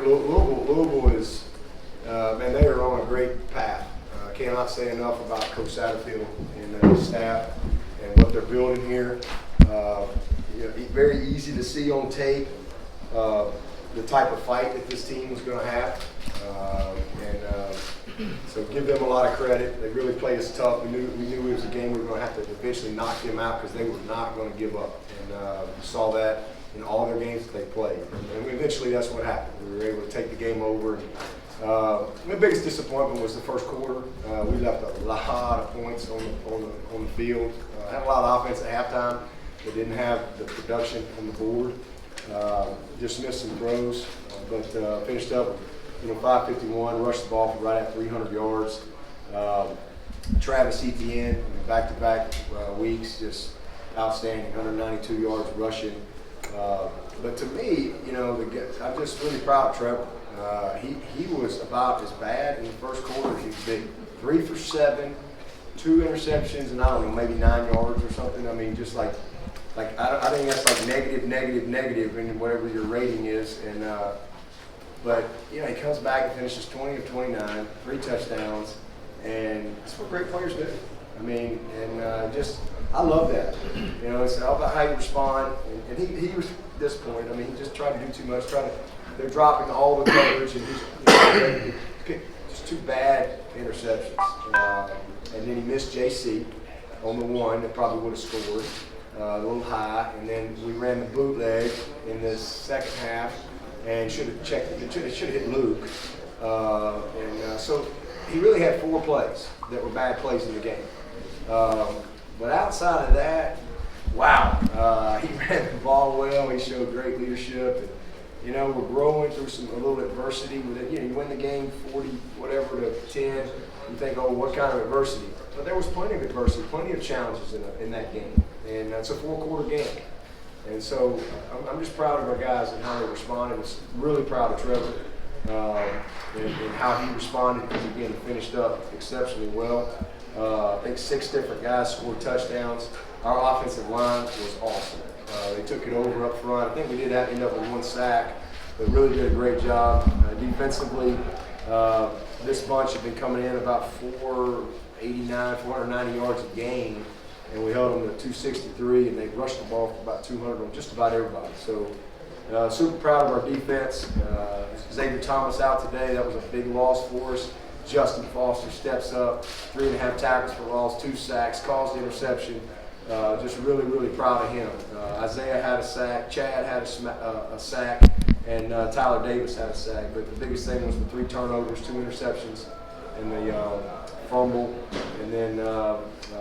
Louisville is, man, they are on a great path. I cannot say enough about Coach Satterfield and his staff and what they're building here. Very easy to see on tape the type of fight that this team was going to have. So give them a lot of credit. They really played us tough. We knew it was a game we were going to have to eventually knock them out because they were not going to give up. And we saw that in all their games that they played. And eventually that's what happened. We were able to take the game over. My biggest disappointment was the first quarter. We left a lot of points on the field. Had a lot of offense at halftime, but didn't have the production on the board. Just missed some throws, but finished up, 551, rushed the ball for right at 300 yards. Travis Etienne, back-to-back weeks, just outstanding, 192 yards rushing. But to me, I'm just really proud of Trevor. He was about as bad in the first quarter as he could be. 3 for 7, 2 interceptions, and I don't know, maybe 9 yards or something. I mean, just like I think that's like negative in whatever your rating is. And but he comes back and finishes 20 of 29, 3 touchdowns, and that's what great players do. I mean, and I love that. It's all about how you respond. And he was disappointed. I mean, he just tried to do too much. They're dropping all the coverage, and he just 2 bad interceptions. And then he missed JC on the one that probably would have scored a little high. And then we ran the bootleg in the second half and should have checked it. It should have hit Luke. So he really had 4 plays that were bad plays in the game. But outside of that, wow, he ran the ball well. He showed great leadership. And, we're growing through a little adversity with it. You win the game 40 whatever to 10. You think, oh, what kind of adversity? But there was plenty of adversity, plenty of challenges in that game. And it's a 4-quarter game. And so I'm just proud of our guys and how they responded. I'm really proud of Trevor and how he responded because, again, he finished up exceptionally well. I think 6 different guys scored touchdowns. Our offensive line was awesome. They took it over up front. I think we did end up with 1 sack, but really did a great job. Defensively, this bunch had been coming in about 489, 490 yards a game, and we held them to 263, and they rushed the ball for about 200 on just about everybody. So super proud of our defense. Xavier Thomas out today. That was a big loss for us. Justin Foster steps up, 3.5 tackles for loss, 2 sacks, caused the interception. Just really proud of him. Isaiah had a sack, Chad had a sack, and Tyler Davis had a sack. But the biggest thing was the 3 turnovers, 2 interceptions, and the fumble, and then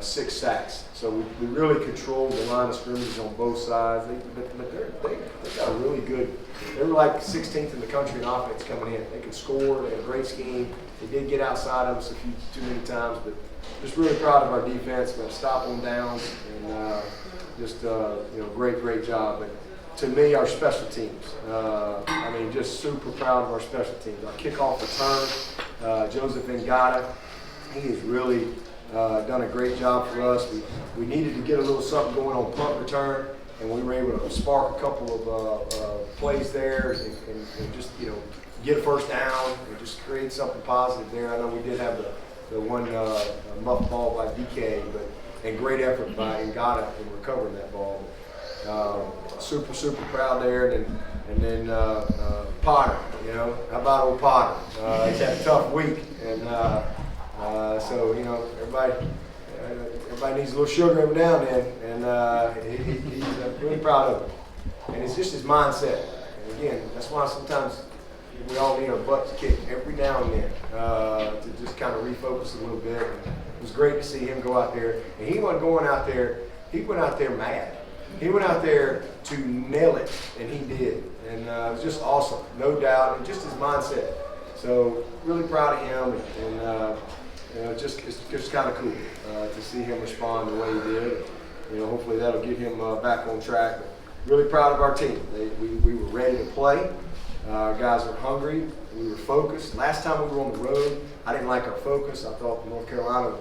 6 sacks. So we really controlled the line of scrimmage on both sides. But they got a really good. They were like 16th in the country in offense coming in. They could score. They had a great scheme. They did get outside of us too many times, but just really proud of our defense. We're going to stop on downs and great job. But to me, our special teams. Just super proud of our special teams. Our kickoff return, Joseph Ngata, he has really done a great job for us. We needed to get a little something going on punt return, and we were able to spark a couple of plays there and just get a first down and just create something positive there. I know we did have the one muff ball by DK, and great effort by Ngata in recovering that ball. Super proud there. And then Potter, how about old Potter? He's had a tough week, and so everybody needs a little sugar every now and then, and he's really proud of it. And it's just his mindset. And again, that's why sometimes we all need our butts kicked every now and then to just kind of refocus a little bit. And it was great to see him go out there. And he wasn't going out there, he went out there mad. He went out there to nail it, and he did. And it was just awesome, no doubt, and just his mindset. So really proud of him, and it's just kind of cool to see him respond the way he did. Hopefully that'll get him back on track. But really proud of our team. We were ready to play. Guys were hungry. We were focused. Last time we were on the road, I didn't like our focus. I thought North Carolina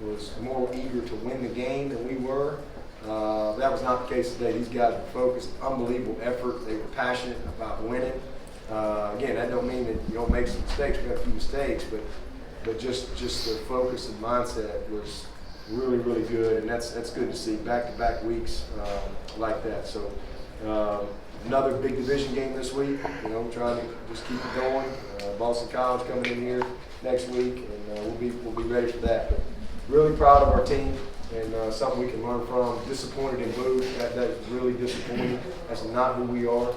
was more eager to win the game than we were. That was not the case today. These guys were focused, unbelievable effort. They were passionate about winning. Again, that don't mean that you don't make some mistakes. We got a few mistakes, but just the focus and mindset was really, really good, and that's good to see back-to-back weeks like that. So another big division game this week. You know, trying to just keep it going. Boston College coming in here next week, and we'll be ready for that. But really proud of our team and something we can learn from. Disappointed in Booth. That's really disappointing. That's not who we are,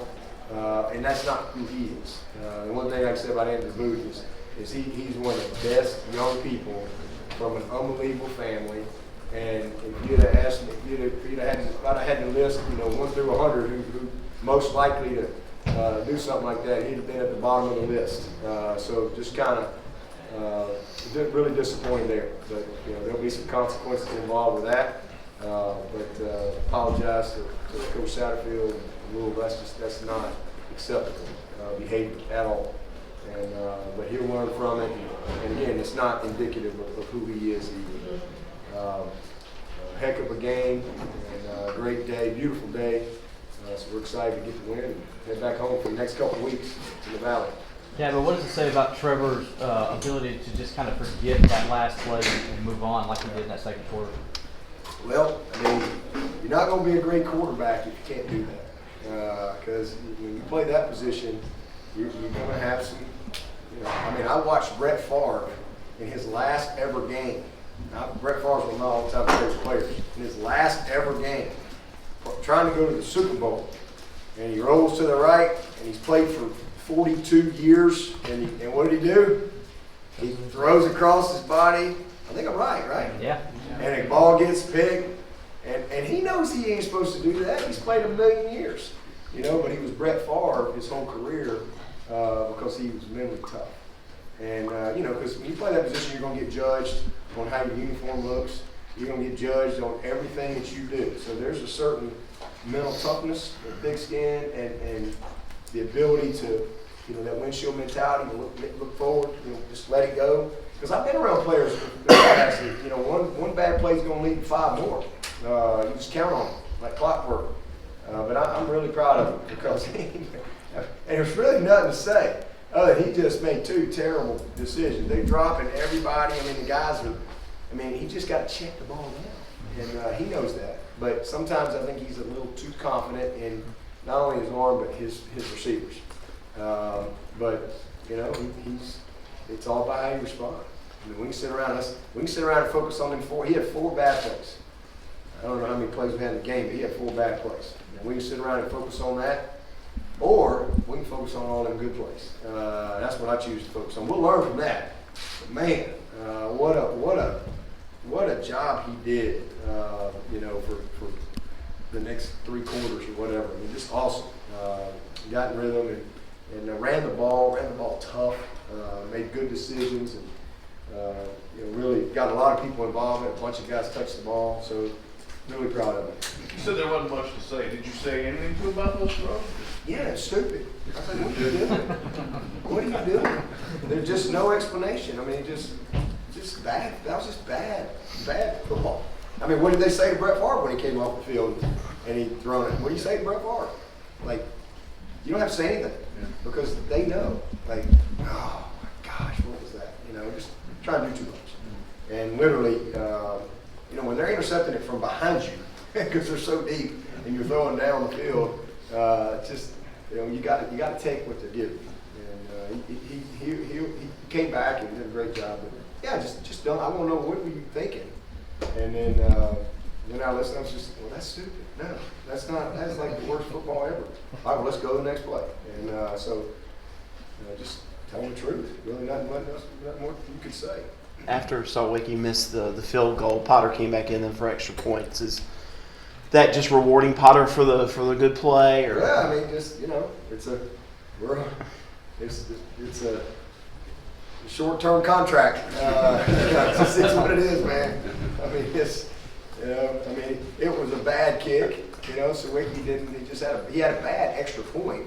and that's not who he is. The one thing I can say about Andrew Booth is he's one of the best young people from an unbelievable family. And if you'd have asked me, if you'd have had the list, 1 through 100, who most likely to do something like that, he'd have been at the bottom of the list. So just kind of really disappointing there. But there'll be some consequences involved with that. But apologize to Coach Satterfield and Rule. That's not acceptable behavior at all. And but he'll learn from it. And again, it's not indicative of who he is either. Heck of a game and a great day, beautiful day. So we're excited to get the win and head back home for the next couple of weeks in the Valley. Yeah, but what does it say about Trevor's ability to just kind of forget that last play and move on like he did in that second quarter? Well, I mean, you're not going to be a great quarterback if you can't do that. Because when you play that position, you're going to have some, I mean, I watched Brett Favre in his last ever game. Now, Brett Favre's one of my all-time favorite players. In his last ever game, trying to go to the Super Bowl, and he rolls to the right, and he's played for 42 years, and what did he do? He throws across his body. I think I'm right? Yeah. And a ball gets picked, and he knows he ain't supposed to do that. He's played a million years, but he was Brett Favre his whole career because he was mentally tough. And, because when you play that position, you're going to get judged on how your uniform looks. You're going to get judged on everything that you do. So there's a certain mental toughness, a thick skin, and the ability to, that windshield mentality, to look forward, just let it go. Because I've been around players that actually, one bad play is going to lead to 5 more. You just count on them, like clockwork. But I'm really proud of him because and there's really nothing to say. He just made 2 terrible decisions. They're dropping everybody. I mean, the guys are, he just got to check the ball down. And he knows that. But sometimes I think he's a little too confident in not only his arm, but his receivers. But, it's all about how you respond. We can sit around and focus on them 4. He had 4 bad plays. I don't know how many plays we had in the game, but he had 4 bad plays. And we can sit around and focus on that. Or we can focus on all them good plays. That's what I choose to focus on. We'll learn from that. But man, what a job he did. For the next 3 quarters or whatever. Just awesome. Got in rhythm and ran the ball tough. Made good decisions and really got a lot of people involved. And a bunch of guys touched the ball. So really proud of it. You said there wasn't much to say. Did you say anything to him about those throws? Yeah, it's stupid. I said, what are you doing? What are you doing? There's just no explanation. Just bad. That was just bad football. What did they say to Brett Favre when he came off the field and he thrown it? What do you say to Brett Favre? You don't have to say anything because they know. Oh my gosh, what was that? Just trying to do too much. And literally, when they're intercepting it from behind you because they're so deep and you're throwing down the field, you got to take what they're giving. And he came back and did a great job. But yeah, just don't. I want to know what were you thinking. And then I listened. I was just, that's stupid. No, that's not. That's like the worst football ever. All right, well, let's go to the next play. And just tell them the truth. Really, nothing more you could say. After Salt Lake, you missed the field goal. Potter came back in then for extra points. Is that just rewarding Potter for the good play? Or? Yeah, it's a short-term contract. It's what it is, man. It was a bad kick. Sawicki didn't. He had a bad extra point.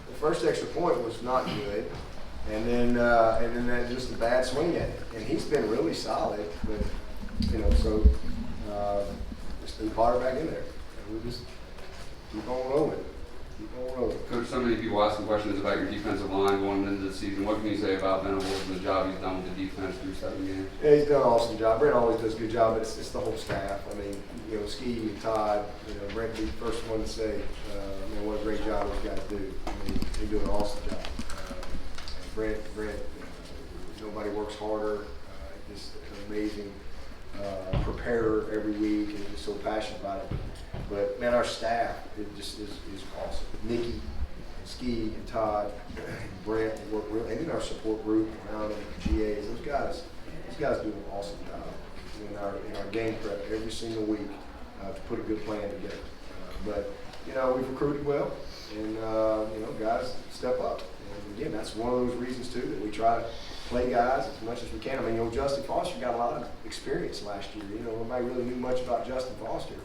The first extra point was not good. And then that just a bad swing at it. And he's been really solid, but just threw Potter back in there. And we just keep on rolling. keep on rolling. Coach, so many people asking questions about your defensive line going into the season. What can you say about Venables and the job he's done with the defense through 7 games? Yeah, he's done an awesome job. Brent always does a good job, but it's the whole staff. I mean, you know, Ski and Todd, you know, Brent be the first one to say, man, what a great job those guys do. I mean, they do an awesome job. Brent, nobody works harder. Just an amazing preparer every week, and just so passionate about it. But man, our staff is awesome. Nikki, and Ski, and Todd, and Brent work real, and then our support group around them, GAs. Those guys do an awesome job in our game prep every single week to put a good plan together. But you know, we've recruited well, and you know, guys step up. And again, that's one of those reasons too that we try to play guys as much as we can. I mean, you know, Justin Foster got a lot of experience last year. You know, nobody really knew much about Justin Foster,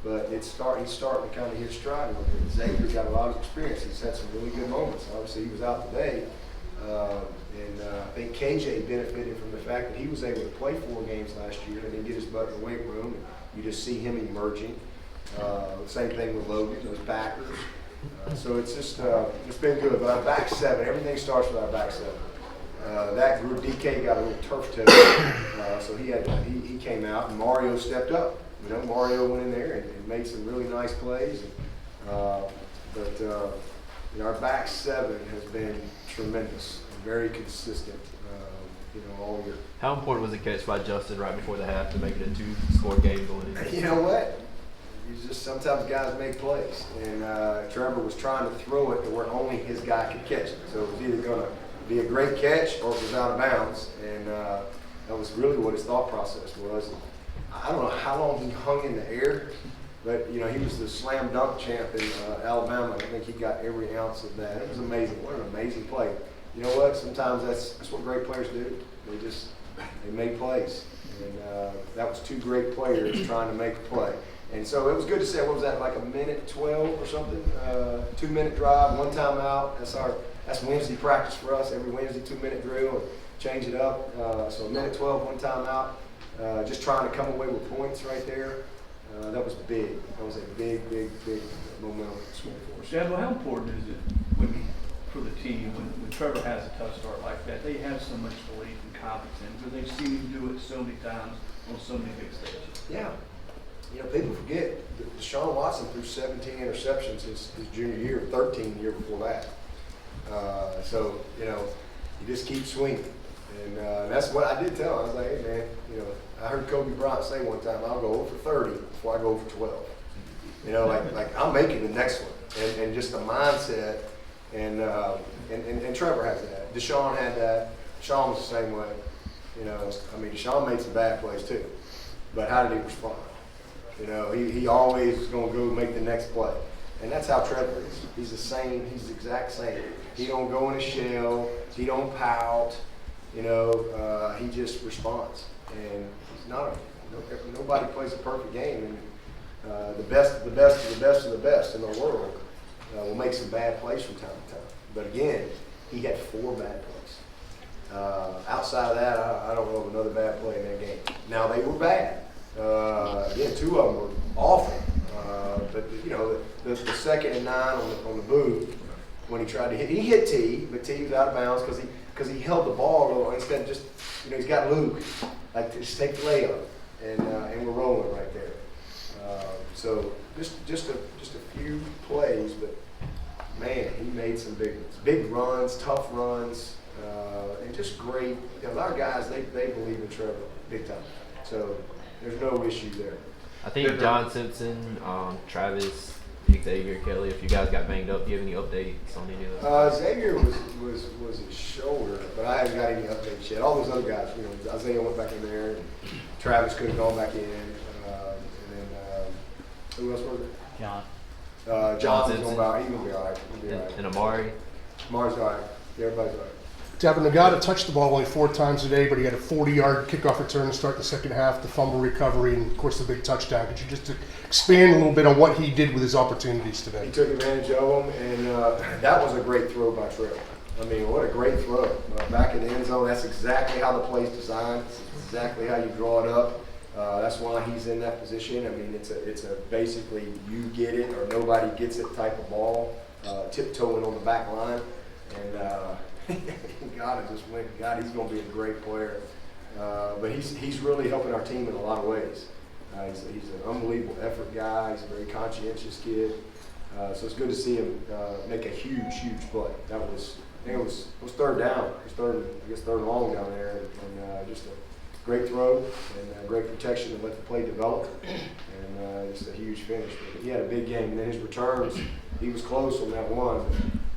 but he's starting to kind of hit stride a little bit. Xavier's got a lot of experience. He's had some really good moments. Obviously, he was out today, and I think KJ benefited from the fact that he was able to play 4 games last year and then get his butt in the weight room. And you just see him emerging. Same thing with Logan, those backers. So it's just it's been good. But our back 7, everything starts with our back 7. That group, DK got a little turf toe, so he came out, and Mario stepped up. You know, Mario went in there and made some really nice plays. But you know, our back 7 has been tremendous and very consistent. You know, all year. How important was the catch by Justin right before the half to make it a 2-score game going in? You know what? You just sometimes guys make plays, and Trevor was trying to throw it to where only his guy could catch it. So it was either going to be a great catch or it was out of bounds, and that was really what his thought process was. I don't know how long he hung in the air, but you know, he was the slam dunk champ in Alabama. I think he got every ounce of that. It was amazing. What an amazing play. You know what? Sometimes that's what great players do. They make plays, and that was 2 great players trying to make a play. And so it was good to see. What was that, like a minute 12 or something? 2-minute drive, 1 timeout. That's Wednesday practice for us. Every Wednesday, 2-minute drill and change it up. So a minute 12, 1 timeout. Just trying to come away with points right there. That was big. That was a big momentum swing for us. Shabba, how important is it for the team when Trevor has a tough start like that? They have so much belief and confidence in him because they've seen him do it so many times on so many big stages. Yeah. You know, people forget that Deshaun Watson threw 17 interceptions his junior year, 13 the year before that. So, you know, you just keep swinging. And that's what I did tell him. I was like, hey, man, you know, I heard Kobe Bryant say one time, I'll go over 30 before I go over 12. You know, like I'm making the next one. And just the mindset. And Trevor has that. Deshaun had that. Deshaun was the same way. You know, I mean, Deshaun made some bad plays too. But how did he respond? You know, he always is going to go make the next play. And that's how Trevor is. He's the same. He's the exact same. He don't go in a shell. He don't pout. You know, he just responds. And he's not nobody plays a perfect game. And the best of the best of the best of the best in the world will make some bad plays from time to time. But again, he had 4 bad plays. Outside of that, I don't know of another bad play in that game. Now, they were bad. Again, 2 of them were awful. But you know, the 2nd and 9 on the boot when he tried to hit T, but T was out of bounds because he held the ball a little instead of just, you know, he's got Luke, like just take the layup, and we're rolling right there. So just a few plays, but man, he made some big runs, tough runs, and just great. You know, our guys they believe in Trevor big time. So there's no issue there. I think John Simpson, Travis, Xavier, Kelly, if you guys got banged up, do you have any updates on any of those? Xavier was his shoulder, but I haven't got any updates yet. All those other guys, you know, Isaiah went back in there, and Travis could have gone back in, and then who else was it? John's going back. He will be all right. He'll be all right. And Amari? Amari's all right. Yeah, everybody's all right. Devin, Nagata touched the ball only 4 times today, but he had a 40-yard kickoff return to start the second half, the fumble recovery, and of course the big touchdown. Could you just expand a little bit on what he did with his opportunities today? He took advantage of them, and that was a great throw by Trevor. I mean, what a great throw. Back in the end zone, that's exactly how the play's designed. It's exactly how you draw it up. That's why he's in that position. I mean, it's a basically you get it or nobody gets it type of ball. tiptoeing on the back line. And God, I just went, God, he's going to be a great player. But he's really helping our team in a lot of ways. He's an unbelievable effort guy. He's a very conscientious kid. So it's good to see him make a huge play. That was, I think it was third down. It was third and long down there, and just a great throw and great protection to let the play develop, and just a huge finish. But he had a big game, and then his returns, he was close on that one.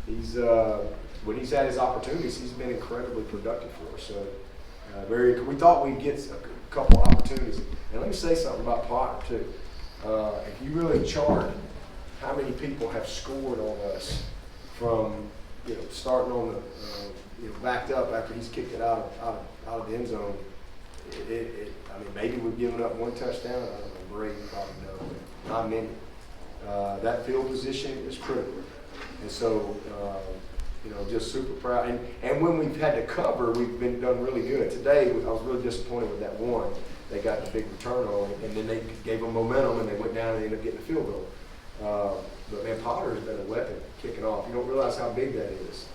He's when he's had his opportunities, he's been incredibly productive for us. So we thought we'd get a couple opportunities. And let me say something about Potter too. If you really chart how many people have scored on us from starting on the backed up after he's kicked it out of the end zone. I mean, maybe we've given up one touchdown. I don't know, Brady probably no, not many. That field position is critical, and so just super proud. And when we've had to cover, we've been done really good. Today, I was really disappointed with that one. They got the big return on, and then they gave them momentum, and they went down and ended up getting a field goal. But man, Potter has been a weapon kicking off. You don't realize how big that is.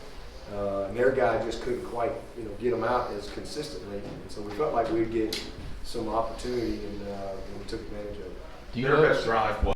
And their guy just couldn't quite, get them out as consistently. And so we felt like we'd get some opportunity, and we took advantage of it. Do you Their know? best drive was